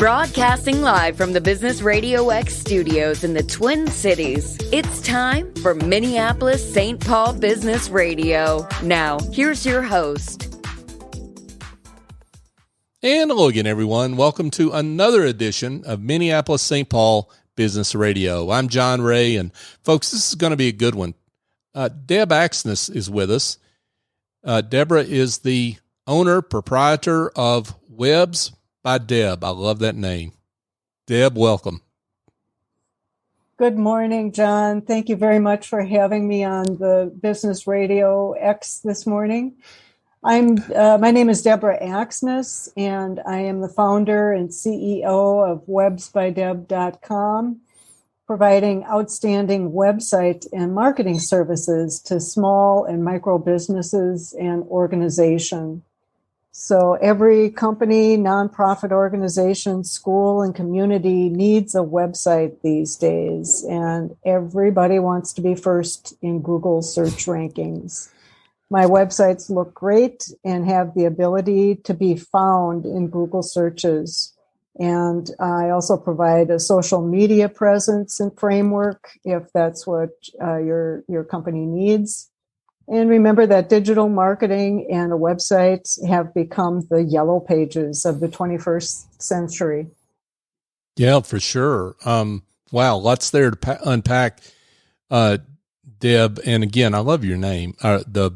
Broadcasting live from the Business RadioX studios in the Twin Cities, it's time for Minneapolis-St. Paul Business Radio. Now, here's your host. And hello again, everyone. Welcome to another edition of Minneapolis-St. Paul Business Radio. I'm John Ray, and folks, this is going to be a good one. Debra Axness is with us. Debra is the owner, proprietor of By Deb. I love that name. Deb, welcome. Good morning, John. Thank you very much for having me on the Business RadioX this morning. My name is Debra Axness, and I am the founder and CEO of websbydeb.com, providing outstanding website and marketing services to small and micro businesses and organizations. So every company, nonprofit organization, school, and community needs a website these days, and everybody wants to be first in Google search rankings. My websites look great and have the ability to be found in Google searches. And I also provide a social media presence and framework if that's what your company needs. And remember that digital marketing and a website have become the yellow pages of the 21st century. Yeah, for sure. Wow, lots there to unpack, Deb. And again, I love your name. The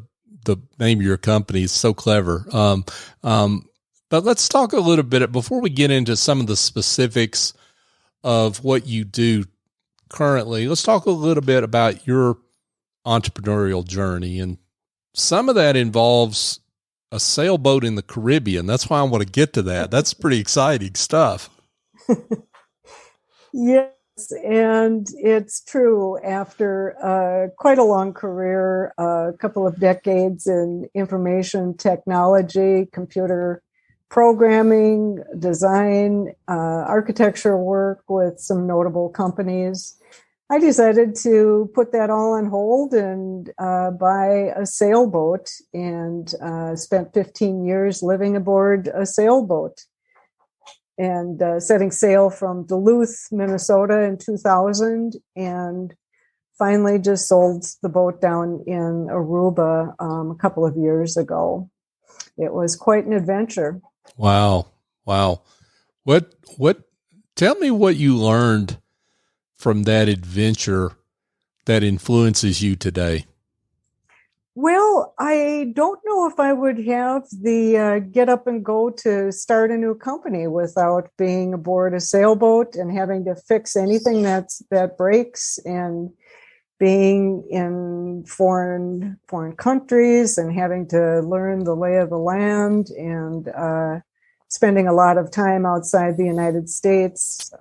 name of your company is so clever. But let's talk a little bit before we get into some of the specifics of what you do currently. Let's talk a little bit about your entrepreneurial journey. And some of that involves a sailboat in the Caribbean. That's why I want to get to that. That's pretty exciting stuff. Yes, and it's true. After quite a long career, a couple of decades in information technology, computer programming, design, architecture work with some notable companies, I decided to put that all on hold and buy a sailboat, and spent 15 years living aboard a sailboat and setting sail from Duluth, Minnesota in 2000, and finally just sold the boat down in Aruba a couple of years ago. It was quite an adventure. Wow. What, tell me what you learned from that adventure that influences you today. Well, I don't know if I would have the get up and go to start a new company without being aboard a sailboat and having to fix anything that breaks, and being in foreign countries and having to learn the lay of the land, and spending a lot of time outside the United States,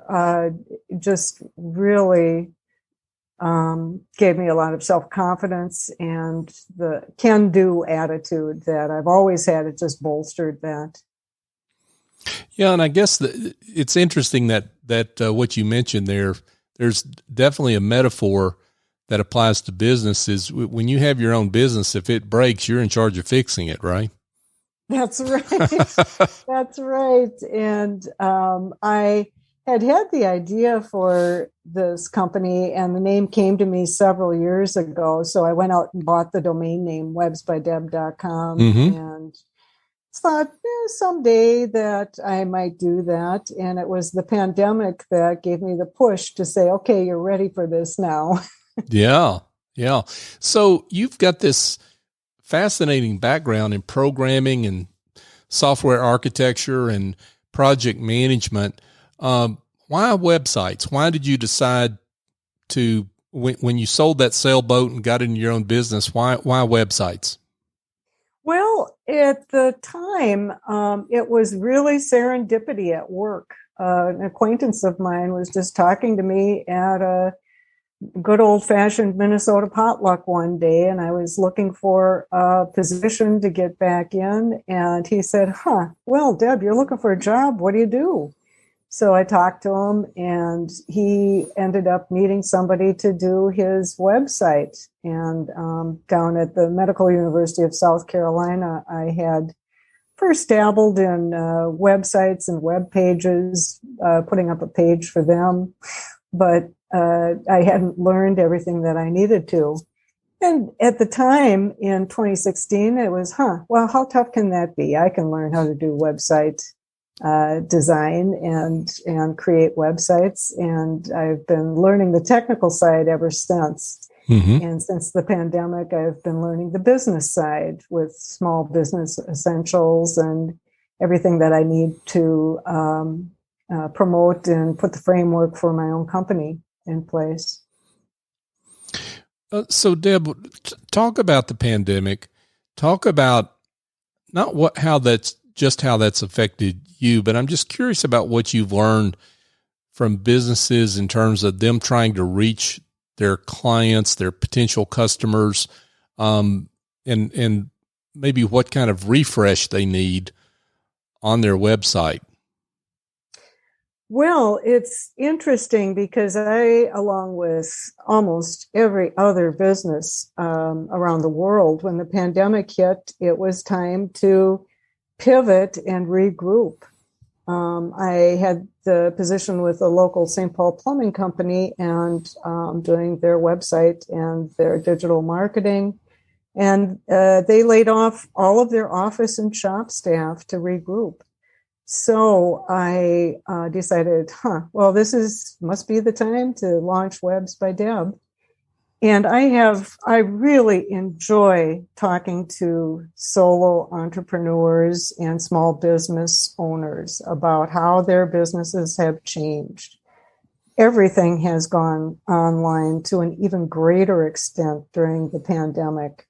just really gave me a lot of self-confidence, and the can-do attitude that I've always had. It just bolstered that. Yeah, and I guess it's interesting that what you mentioned there's definitely a metaphor that applies to businesses. When you have your own business, if it breaks, you're in charge of fixing it, right? That's right. That's right. And I had the idea for this company, and the name came to me several years ago. So I went out and bought the domain name websbydeb.com, and thought someday that I might do that. And it was the pandemic that gave me the push to say, okay, you're ready for this now. Yeah. So you've got this fascinating background in programming and software architecture and project management. Why websites? Why did you decide to, when you sold that sailboat and got into your own business, why websites? Well, at the time, it was really serendipity at work. An acquaintance of mine was just talking to me at a good old-fashioned Minnesota potluck one day, and I was looking for a position to get back in, and he said, well, Deb, you're looking for a job. What do you do? So I talked to him, and he ended up needing somebody to do his website. And down at the Medical University of South Carolina, I had first dabbled in websites and web pages, putting up a page for them, but I hadn't learned everything that I needed to. And at the time in 2016, it was, well, how tough can that be? I can learn how to do website design and create websites. And I've been learning the technical side ever since. Mm-hmm. And since the pandemic, I've been learning the business side with small business essentials and everything that I need to promote and put the framework for my own company in place. So, Deb, talk about the pandemic. Talk about not how that's affected you, but I'm just curious about what you've learned from businesses in terms of them trying to reach their clients, their potential customers, and maybe what kind of refresh they need on their website. Well, it's interesting because I, along with almost every other business around the world, when the pandemic hit, it was time to pivot and regroup. I had the position with a local St. Paul plumbing company and doing their website and their digital marketing. And they laid off all of their office and shop staff to regroup. So I decided, well, must be the time to launch Webs by Deb. And I really enjoy talking to solo entrepreneurs and small business owners about how their businesses have changed. Everything has gone online to an even greater extent during the pandemic.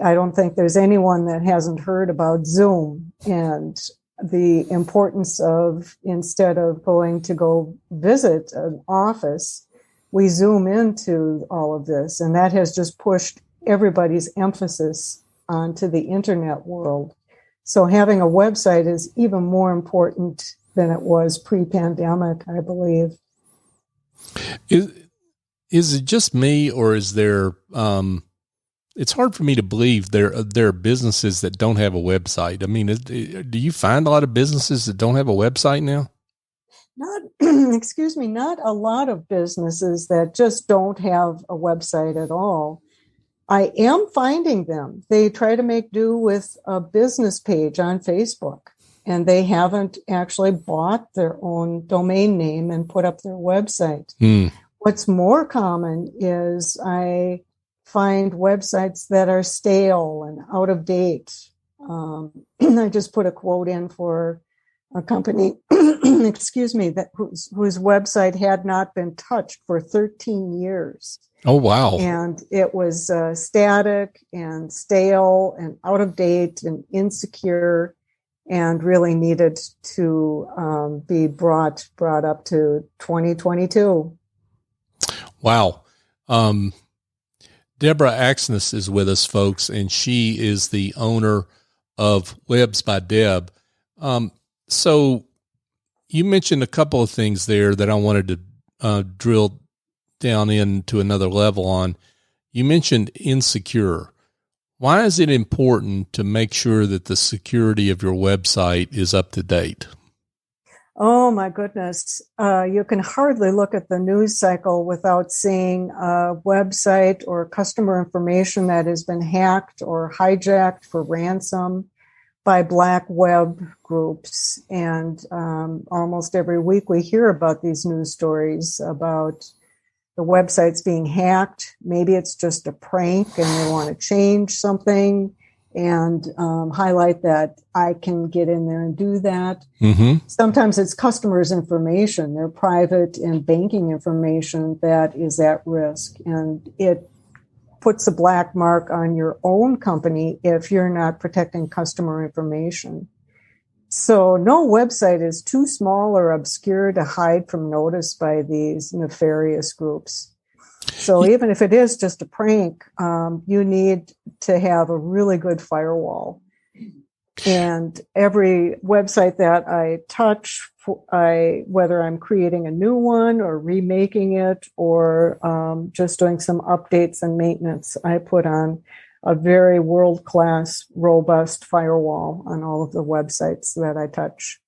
I don't think there's anyone that hasn't heard about Zoom and the importance of, instead of going to go visit an office, we Zoom into all of this. And that has just pushed everybody's emphasis onto the internet world. So having a website is even more important than it was pre-pandemic, I believe. Is it just me, or is there, it's hard for me to believe there are businesses that don't have a website. I mean, do you find a lot of businesses that don't have a website now? Not a lot of businesses that just don't have a website at all. I am finding them. They try to make do with a business page on Facebook, and they haven't actually bought their own domain name and put up their website. What's more common is I find websites that are stale and out of date. I just put a quote in for a company, whose website had not been touched for 13 years. Oh, wow. And it was static and stale and out of date and insecure and really needed to be brought up to 2022. Wow. Debra Axness is with us, folks, and she is the owner of Webs by Deb. So you mentioned a couple of things there that I wanted to drill down into another level on. You mentioned insecure. Why is it important to make sure that the security of your website is up to date? Oh, my goodness. You can hardly look at the news cycle without seeing a website or customer information that has been hacked or hijacked for ransom by black web groups. And almost every week we hear about these news stories about the websites being hacked. Maybe it's just a prank and they want to change something and highlight that I can get in there and do that. Mm-hmm. Sometimes it's customers' information, their private and banking information that is at risk. And it puts a black mark on your own company if you're not protecting customer information. So no website is too small or obscure to hide from notice by these nefarious groups. So even if it is just a prank, you need to have a really good firewall. And every website that I touch, whether I'm creating a new one or remaking it or just doing some updates and maintenance, I put on a very world-class, robust firewall on all of the websites that I touch.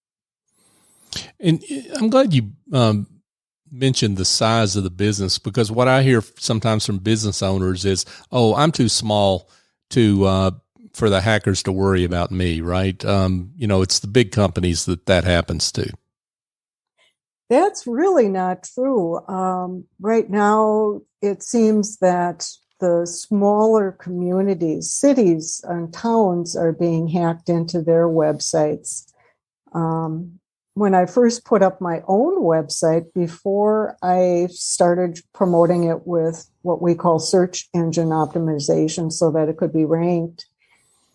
And I'm glad you mentioned the size of the business, because what I hear sometimes from business owners is, "Oh, I'm too small to for the hackers to worry about me." Right? It's the big companies that happens to. That's really not true. Right now, it seems that the smaller communities, cities and towns are being hacked into their websites. When I first put up my own website, before I started promoting it with what we call search engine optimization so that it could be ranked,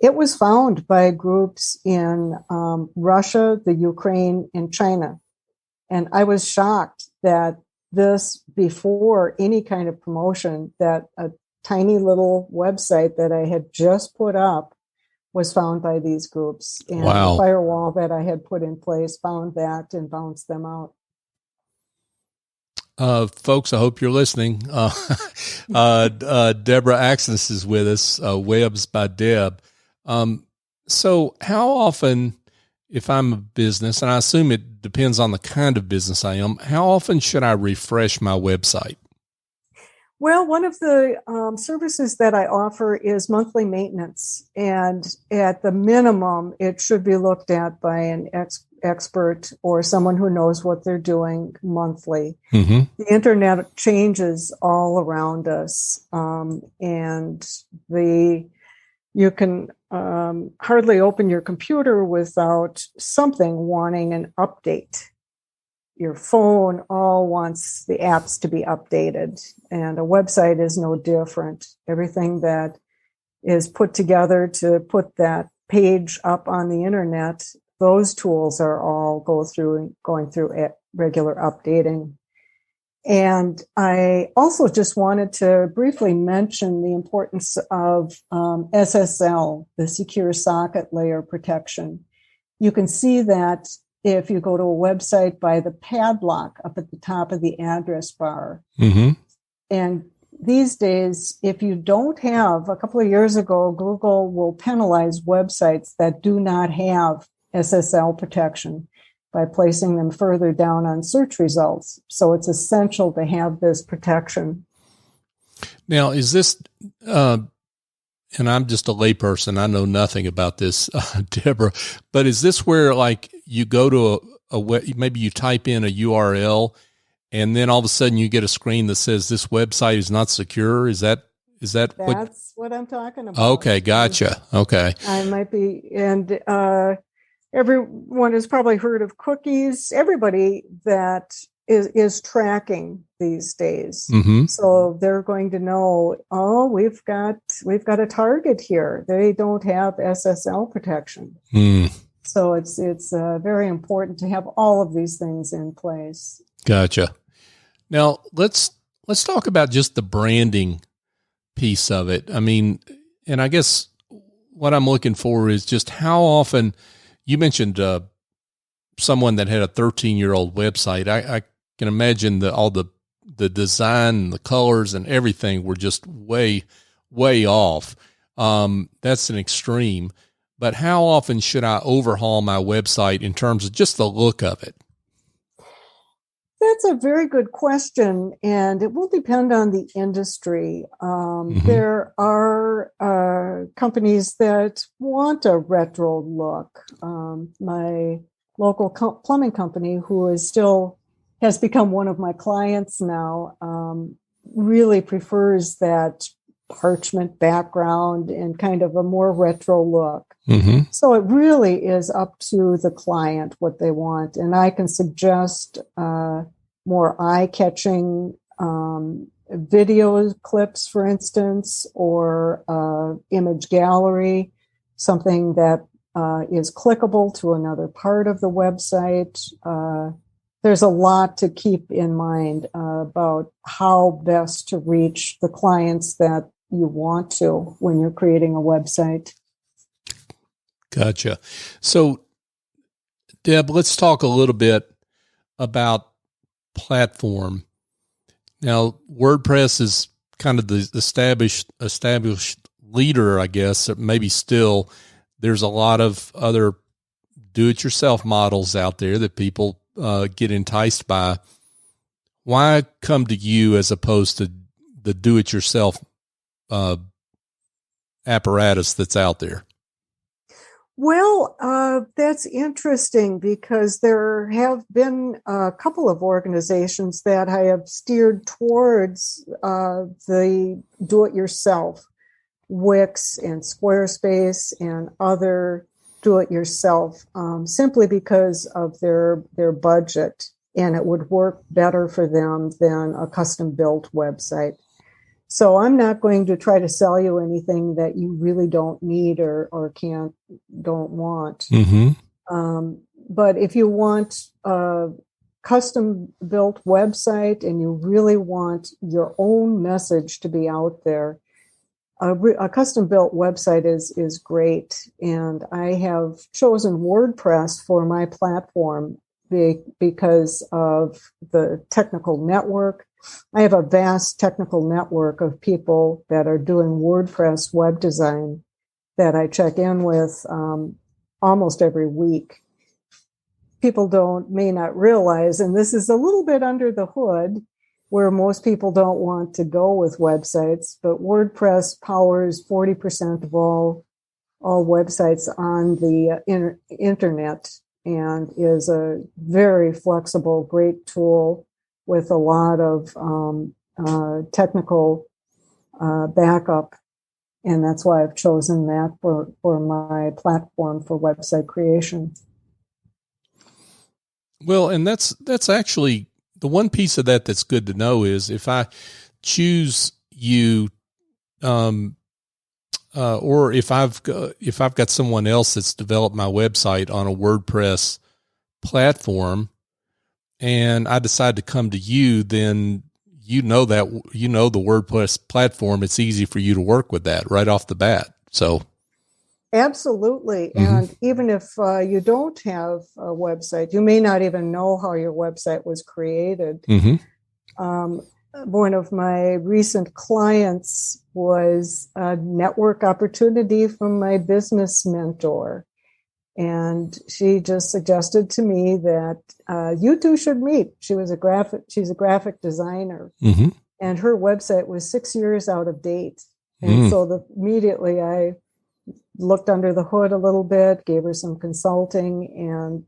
it was found by groups in Russia, the Ukraine, and China. And I was shocked that this, before any kind of promotion, that a tiny little website that I had just put up was found by these groups. And Wow. The firewall that I had put in place found that and bounced them out. Folks, I hope you're listening. Debra Axness is with us, Webs by Deb. So how often, if I'm a business, and I assume it depends on the kind of business I am, how often should I refresh my website? Well, one of the services that I offer is monthly maintenance. And at the minimum, it should be looked at by an expert or someone who knows what they're doing monthly. Mm-hmm. The internet changes all around us. And you can hardly open your computer without something wanting an update. Your phone all wants the apps to be updated, and a website is no different. Everything that is put together to put that page up on the internet, those tools are all going through regular updating. And I also just wanted to briefly mention the importance of SSL, the secure socket layer protection. You can see that if you go to a website by the padlock up at the top of the address bar. Mm-hmm. And these days, if you don't have, a couple of years ago, Google will penalize websites that do not have SSL protection by placing them further down on search results. So it's essential to have this protection. Now, is this, and I'm just a layperson, I know nothing about this, Debra, but is this where, like, you go to maybe you type in a URL and then all of a sudden you get a screen that says this website is not secure? Is that That's what I'm talking about. Okay, gotcha. Okay. I might be, and everyone has probably heard of cookies. Everybody that is tracking these days. Mm-hmm. So they're going to know, oh, we've got a target here. They don't have SSL protection. So it's very important to have all of these things in place. Gotcha. Now let's talk about just the branding piece of it. I mean, and I guess what I'm looking for is just how often. You mentioned someone that had a 13-year-old website. I can imagine all the design and the colors and everything were just way, way off. That's an extreme. But how often should I overhaul my website in terms of just the look of it? That's a very good question, and it will depend on the industry. Mm-hmm. There are companies that want a retro look. My local plumbing company, who has become one of my clients now, really prefers that parchment background and kind of a more retro look. Mm-hmm. So it really is up to the client what they want. And I can suggest more eye-catching video clips, for instance, or image gallery, something that is clickable to another part of the website. There's a lot to keep in mind about how best to reach the clients that you want to when you're creating a website. Gotcha. So, Deb, let's talk a little bit about platform. Now, WordPress is kind of the established leader, I guess, or maybe still, there's a lot of other do-it-yourself models out there that people get enticed by. Why come to you as opposed to the do-it-yourself apparatus that's out there? Well, that's interesting because there have been a couple of organizations that I have steered towards the do-it-yourself, Wix and Squarespace and other do-it-yourself, simply because of their budget, and it would work better for them than a custom-built website. So I'm not going to try to sell you anything that you really don't need or don't want. Mm-hmm. But if you want a custom-built website and you really want your own message to be out there, a custom-built website is great. And I have chosen WordPress for my platform because of the technical network. I have a vast technical network of people that are doing WordPress web design that I check in with almost every week. People may not realize, and this is a little bit under the hood, where most people don't want to go with websites, but WordPress powers 40% of all websites on the internet and is a very flexible, great tool with a lot of technical backup. And that's why I've chosen that for my platform for website creation. Well, and that's actually the one piece of that that's good to know is if I choose you, or if I've got someone else that's developed my website on a WordPress platform, and I decide to come to you, then the WordPress platform, it's easy for you to work with that right off the bat. So absolutely. Mm-hmm. And even if you don't have a website, you may not even know how your website was created. Mm-hmm. One of my recent clients was a network opportunity from my business mentor. And she just suggested to me that you two should meet. She's a graphic designer, mm-hmm. and her website was 6 years out of date. And so immediately I looked under the hood a little bit, gave her some consulting, and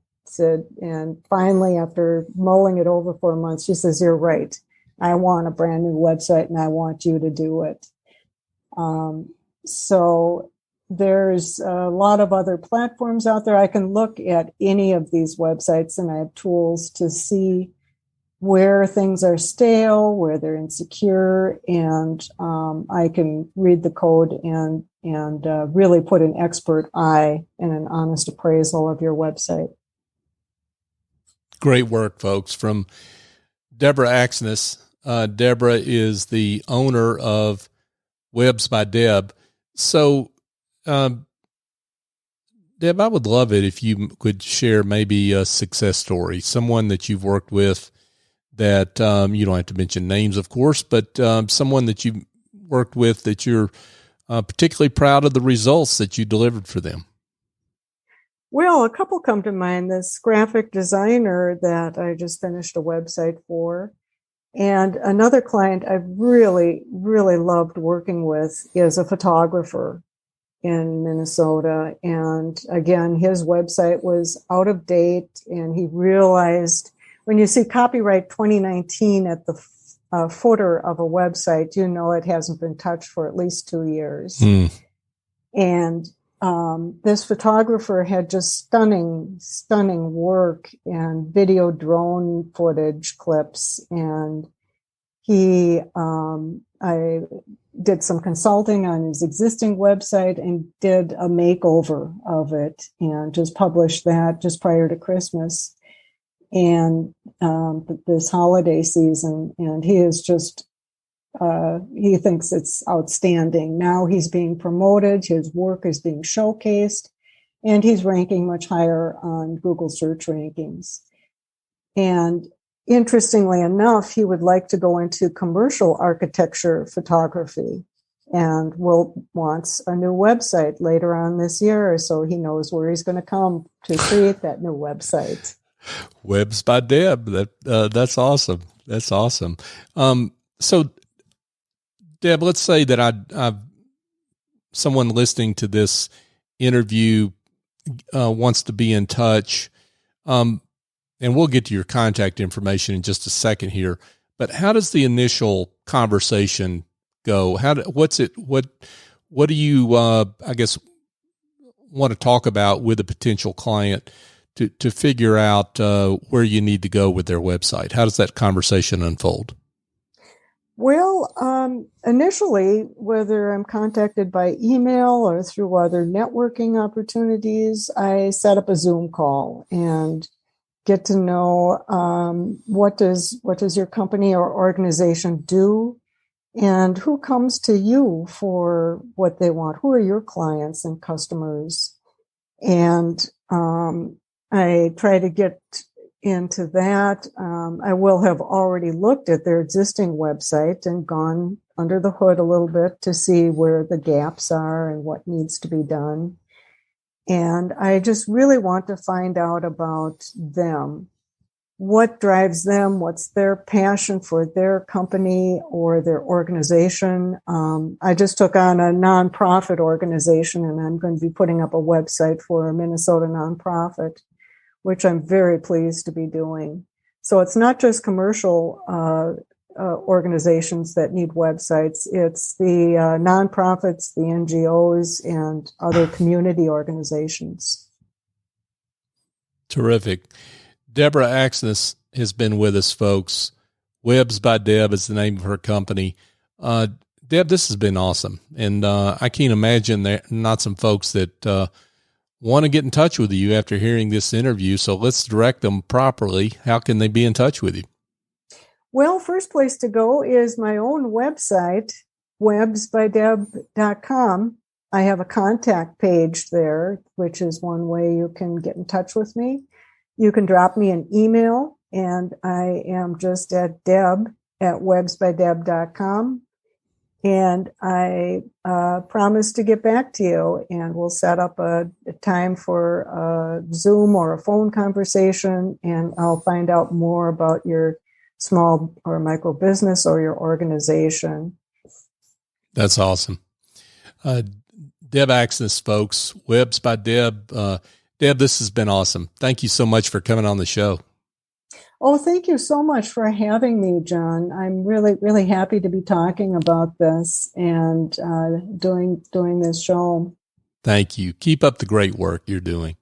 finally, after mulling it over for a month, she says, "You're right. I want a brand new website, and I want you to do it." So there's a lot of other platforms out there. I can look at any of these websites, and I have tools to see where things are stale, where they're insecure, and I can read the code and really put an expert eye and an honest appraisal of your website. Great work, folks, from Debra Axness. Debra is the owner of By Deb. So, Deb, I would love it if you could share maybe a success story, someone that you've worked with that you don't have to mention names, of course, but someone that you worked with that you're particularly proud of the results that you delivered for them. Well, a couple come to mind. This graphic designer that I just finished a website for, and another client I really, really loved working with is a photographer in Minnesota. And again, his website was out of date, and he realized when you see copyright 2019 at the footer of a website, you know it hasn't been touched for at least 2 years. And this photographer had just stunning work and video drone footage clips. And I did some consulting on his existing website and did a makeover of it and just published that just prior to Christmas and this holiday season. And he is just, he thinks it's outstanding. Now he's being promoted, his work is being showcased, and he's ranking much higher on Google search rankings. And interestingly enough, he would like to go into commercial architecture photography. and wants a new website later on this year, so he knows where he's going to come to create that new website. Webs by Deb. That's awesome. That's awesome. So, Deb, let's say that I've someone listening to this interview wants to be in touch, and we'll get to your contact information in just a second here. But how does the initial conversation go? What do you I guess want to talk about with a potential client to figure out where you need to go with their website? How does that conversation unfold? Well, initially, whether I'm contacted by email or through other networking opportunities, I set up a Zoom call and get to know what does your company or organization do, and who comes to you for what they want. Who are your clients and customers? And I try to get into that. I will have already looked at their existing website and gone under the hood a little bit to see where the gaps are and what needs to be done. And I just really want to find out about them. What drives them? What's their passion for their company or their organization? I just took on a nonprofit organization, and I'm going to be putting up a website for a Minnesota nonprofit, which I'm very pleased to be doing. So it's not just commercial organizations that need websites. It's the nonprofits, the NGOs, and other community organizations. Terrific. Debra Axness has been with us, folks. Webs by Deb is the name of her company. Deb, this has been awesome. And I can't imagine there not some folks that want to get in touch with you after hearing this interview. So let's direct them properly. How can they be in touch with you? Well, first place to go is my own website, websbydeb.com. I have a contact page there, which is one way you can get in touch with me. You can drop me an email, and I am just at deb@websbydeb.com. And I promise to get back to you, and we'll set up a time for a Zoom or a phone conversation, and I'll find out more about your small or micro business or your organization. That's awesome. Deb Axness, folks, Webs by Deb. Deb, this has been awesome. Thank you so much for coming on the show. Oh, thank you so much for having me, John. I'm really, really happy to be talking about this and doing this show. Thank you. Keep up the great work you're doing.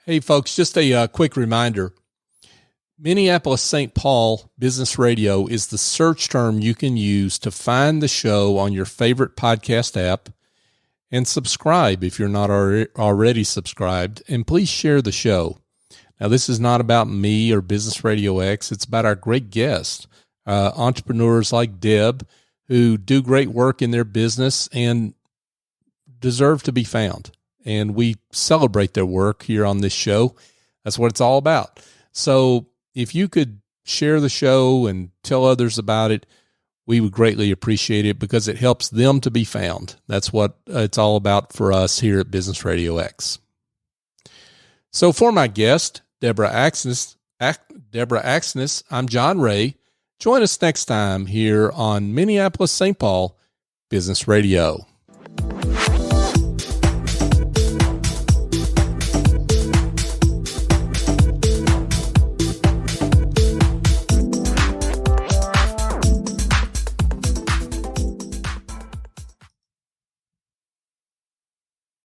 Hey, folks, just a quick reminder. Minneapolis-St. Paul Business Radio is the search term you can use to find the show on your favorite podcast app, and subscribe if you're not already subscribed, and please share the show. Now, this is not about me or Business RadioX. It's about our great guests, entrepreneurs like Deb, who do great work in their business and deserve to be found. And we celebrate their work here on this show. That's what it's all about. So if you could share the show and tell others about it, we would greatly appreciate it, because it helps them to be found. That's what it's all about for us here at Business RadioX. So for my guest, Debra Axness, I'm John Ray. Join us next time here on Minneapolis-St. Paul Business Radio.